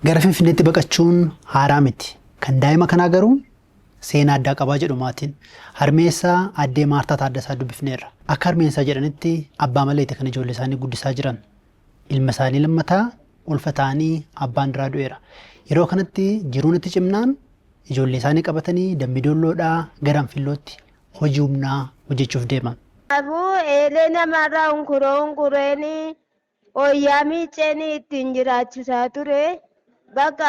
Gara Finfinneetti baqachuun haaraa miti. Kan daa'ima kanaa garuu seenaa addaa qabaa jedhu maatiin. Harmeessaa addee Maartaa Taaddasaa dubbifneerra. Akka harmeensaa jedhanitti abbaa maleeti kan ijoollee isaanii guddisaa jiran. Ilma isaanii lammataa ulfa ta'anii abbaan duraa du'eera. Yeroo kanatti jiruun itti cimnaan ijoollee isaanii qabatanii Dambidoolloodhaa gara Anfillootti hojii humnaa hojjechuuf deeman. Abuu eelee namarraa hunkureeni oyyaa miicceenii ittiin jiraachisaa ture. Bakka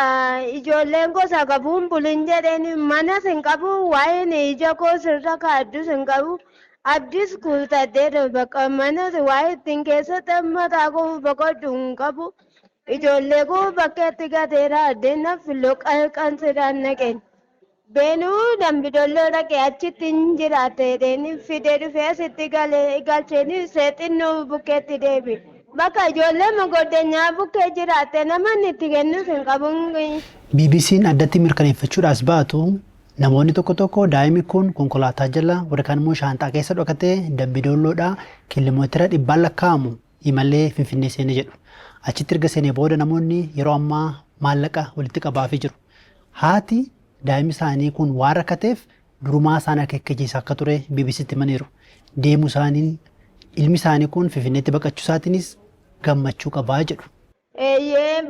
ijoolleen gosa qabuun bulin jedheen manas hin qabu waa'een ija koo sirra kaaddus hin qabu abdis kuutadhee bakka manas waa'ee ittiin keessatti mataa koo boqodhu hin qabu ijoollee koo bakka itti gateera addeen Anfilloo qalqansidhaan naqeen beenuu Dambidolloo dhaqee achitti hin jiraatteen fidee dhufee asitti galcheen seexinnuu bukkeetti deebi. Bakka ijoollee magoddeenyaa bukkee jiraatte namoonni itti kennus hin qabuun. BBC'n addatti mirkaneeffachuudhaas baatu namoonni tokko tokko daa'imni kun konkolaataa jala warra immoo shaanxaa keessa dhokatee Dambidoolloodhaa kiiloomeetira 100 lakkaa'amu imalee Finfinnee seene jedhu. Achitti erga seenee booda namoonni yeroo ammaa maallaqa walitti qabaafii jiru. Haati daa'imni isaanii kun waan rakkateef durumaa isaan akeekkachiisaa akka ture BBC'tti himaniiru. Deemuu isaaniin ilmi isaanii kun Finfinneetti baqachuu isaatiinis gammachuu qabaa jedhu.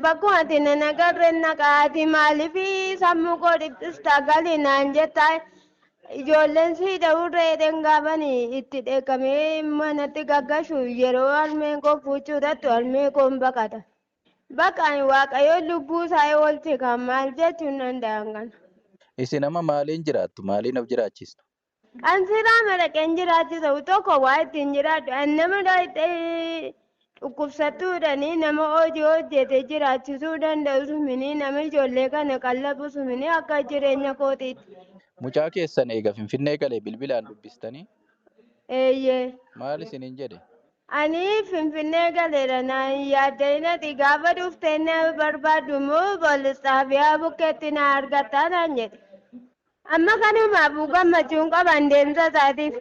Bakkuma ati nanagarreen naqaati maaliif sammuu koo dhiphistaa galii naan jettaa ijoolleen si dhawurree gaafanii itti dheekkamee manatti gaggashu yeroo harmeen koo fuuchuudhattu harmee koon baqata. Baqqaan waaqayyoo lubbuu isaa oolche kan maal jechuun danda'an kana. Isin amma maaliin jiraattu? Maaliin of jiraachistu? Kan siraa madaqeen jiraachisu tokko waa ittiin jiraadhu nama dhaqxee dhukkubsattuudhanii nama hojii hojjete jiraachisuu danda'u sumini nama ijoollee kana qallabu sumini akka jireenya kootiitti. Mucaa keessan eega Finfinnee galee bilbilaan dubbistanii? Eeyyee. Maal isiniin jedhe? Ani Finfinnee galeera naan yaaddeenati gaafa dhuftee na barbaaddu moo Poolisaafii bukkeetti na argattaa naan jedhe. Amma kanumaafuu gammachuun qaban deemsa isaatiif.